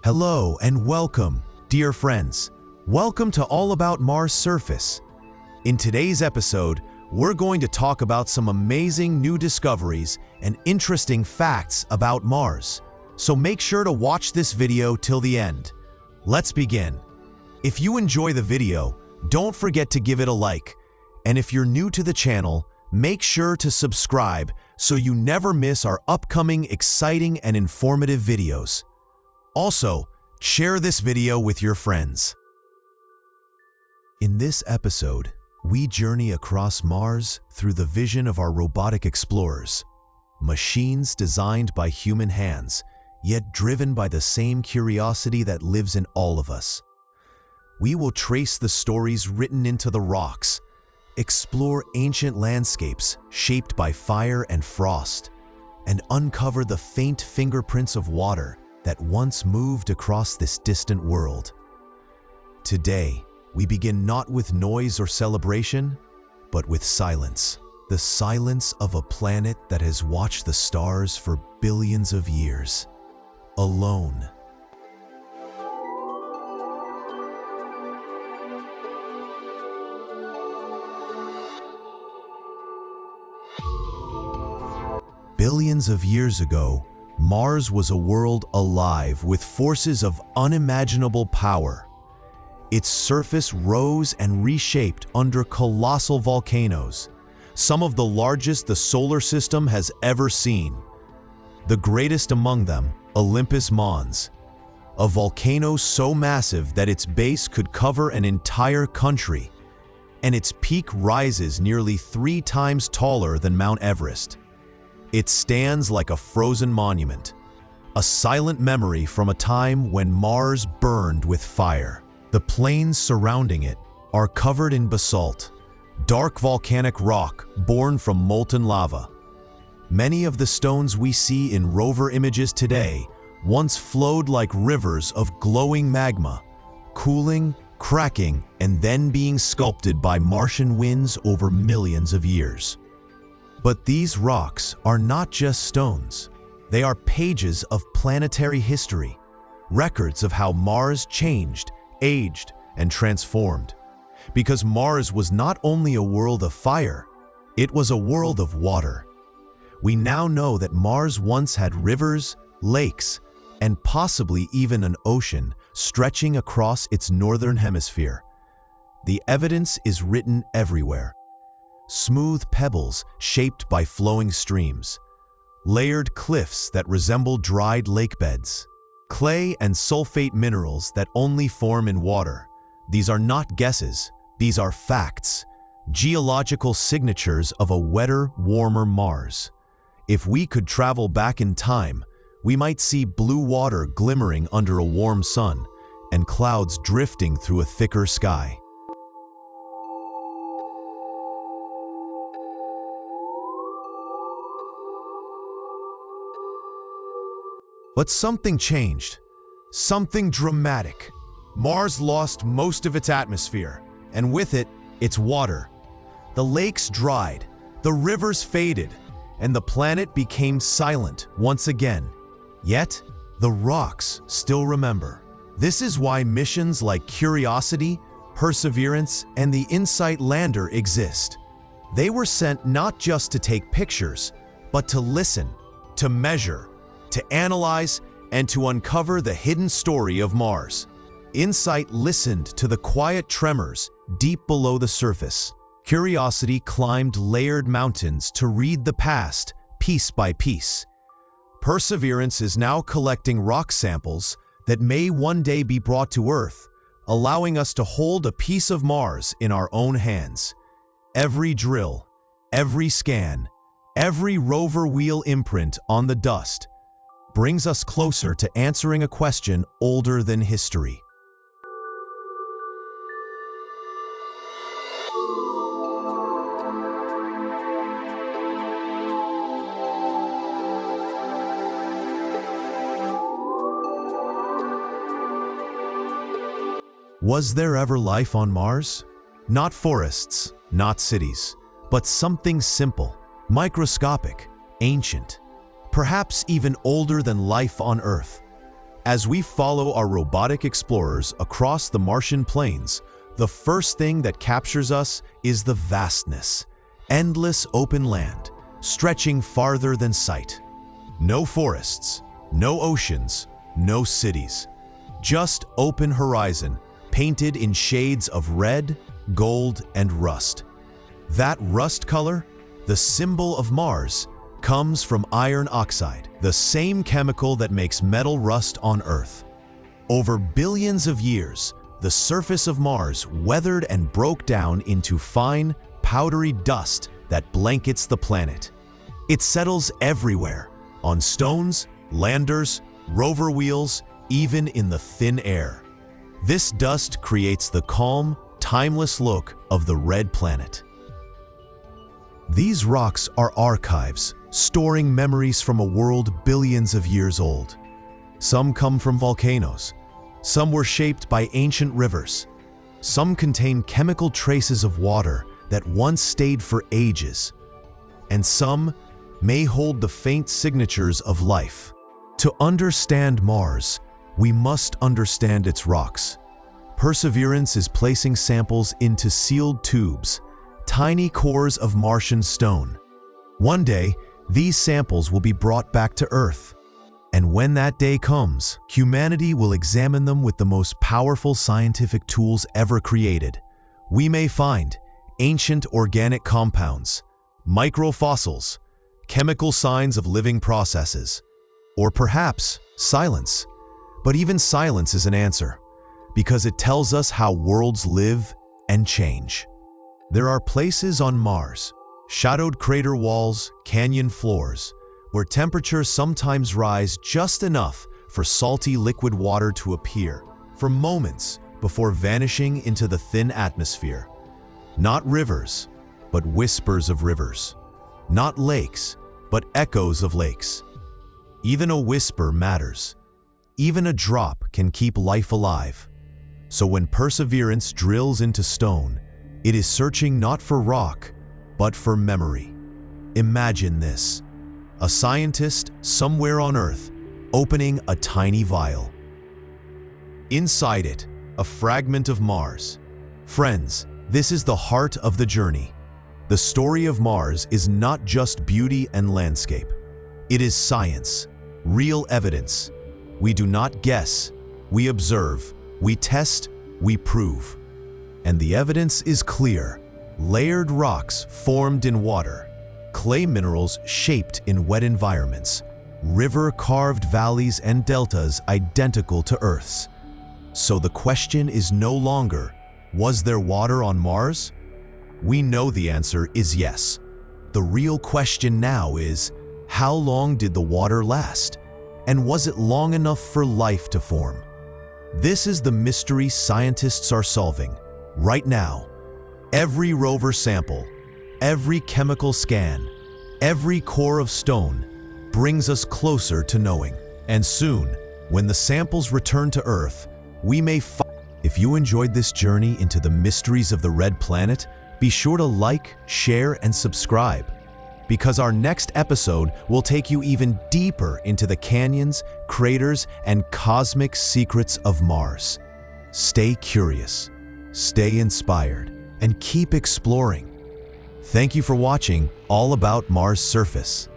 Hello and welcome, dear friends. Welcome to All About Mars Surface. In today's episode, we're going to talk about some amazing new discoveries and interesting facts about Mars. So make sure to watch this video till the end. Let's begin. If you enjoy the video, don't forget to give it a like. And if you're new to the channel, make sure to subscribe so you never miss our upcoming exciting and informative videos. Also, share this video with your friends. In this episode, we journey across Mars through the vision of our robotic explorers, machines designed by human hands, yet driven by the same curiosity that lives in all of us. We will trace the stories written into the rocks, explore ancient landscapes shaped by fire and frost, and uncover the faint fingerprints of water that once moved across this distant world. Today, we begin not with noise or celebration, but with silence. The silence of a planet that has watched the stars for billions of years, alone. Billions of years ago, Mars was a world alive with forces of unimaginable power. Its surface rose and reshaped under colossal volcanoes, some of the largest the solar system has ever seen. The greatest among them, Olympus Mons, a volcano so massive that its base could cover an entire country, and its peak rises nearly 3 times taller than Mount Everest. It stands like a frozen monument, a silent memory from a time when Mars burned with fire. The plains surrounding it are covered in basalt, dark volcanic rock born from molten lava. Many of the stones we see in rover images today once flowed like rivers of glowing magma, cooling, cracking, and then being sculpted by Martian winds over millions of years. But these rocks are not just stones. They are pages of planetary history, records of how Mars changed, aged, and transformed. Because Mars was not only a world of fire, it was a world of water. We now know that Mars once had rivers, lakes, and possibly even an ocean stretching across its northern hemisphere. The evidence is written everywhere. Smooth pebbles shaped by flowing streams, layered cliffs that resemble dried lake beds, clay and sulfate minerals that only form in water. These are not guesses, these are facts, geological signatures of a wetter, warmer Mars. If we could travel back in time, we might see blue water glimmering under a warm sun and clouds drifting through a thicker sky. But something changed. Something dramatic. Mars lost most of its atmosphere, and with it, its water. The lakes dried, the rivers faded, and the planet became silent once again. Yet, the rocks still remember. This is why missions like Curiosity, Perseverance, and the InSight lander exist. They were sent not just to take pictures, but to listen, to measure, to analyze, and to uncover the hidden story of Mars. InSight listened to the quiet tremors deep below the surface. Curiosity climbed layered mountains to read the past, piece by piece. Perseverance is now collecting rock samples that may one day be brought to Earth, allowing us to hold a piece of Mars in our own hands. Every drill, every scan, every rover wheel imprint on the dust brings us closer to answering a question older than history. Was there ever life on Mars? Not forests, not cities, but something simple, microscopic, ancient, perhaps even older than life on Earth. As we follow our robotic explorers across the Martian plains, the first thing that captures us is the vastness. Endless open land, stretching farther than sight. No forests, no oceans, no cities. Just open horizon, painted in shades of red, gold, and rust. That rust color, the symbol of Mars, comes from iron oxide, the same chemical that makes metal rust on Earth. Over billions of years, the surface of Mars weathered and broke down into fine, powdery dust that blankets the planet. It settles everywhere, on stones, landers, rover wheels, even in the thin air. This dust creates the calm, timeless look of the red planet. These rocks are archives, storing memories from a world billions of years old. Some come from volcanoes. Some were shaped by ancient rivers. Some contain chemical traces of water that once stayed for ages. And some may hold the faint signatures of life. To understand Mars, we must understand its rocks. Perseverance is placing samples into sealed tubes, tiny cores of Martian stone. One day, these samples will be brought back to Earth. And when that day comes, humanity will examine them with the most powerful scientific tools ever created. We may find ancient organic compounds, microfossils, chemical signs of living processes, or perhaps silence. But even silence is an answer, because it tells us how worlds live and change. There are places on Mars, shadowed crater walls, canyon floors, where temperatures sometimes rise just enough for salty liquid water to appear for moments before vanishing into the thin atmosphere. Not rivers, but whispers of rivers. Not lakes, but echoes of lakes. Even a whisper matters. Even a drop can keep life alive. So when perseverance drills into stone, it is searching not for rock, but for memory. Imagine this: a scientist somewhere on Earth opening a tiny vial. Inside it, a fragment of Mars. Friends, this is the heart of the journey. The story of Mars is not just beauty and landscape. It is science, real evidence. We do not guess, we observe, we test, we prove. And the evidence is clear. Layered rocks formed in water, clay minerals shaped in wet environments, river-carved valleys and deltas identical to Earth's. So the question is no longer, was there water on Mars? We know the answer is yes. The real question now is, how long did the water last? And was it long enough for life to form? This is the mystery scientists are solving right now. Every rover sample, every chemical scan, every core of stone brings us closer to knowing. And soon, when the samples return to Earth, we may find. If you enjoyed this journey into the mysteries of the red planet, be sure to like, share, and subscribe, because our next episode will take you even deeper into the canyons, craters, and cosmic secrets of Mars. Stay curious, stay inspired, and keep exploring. Thank you for watching All About Mars Surface.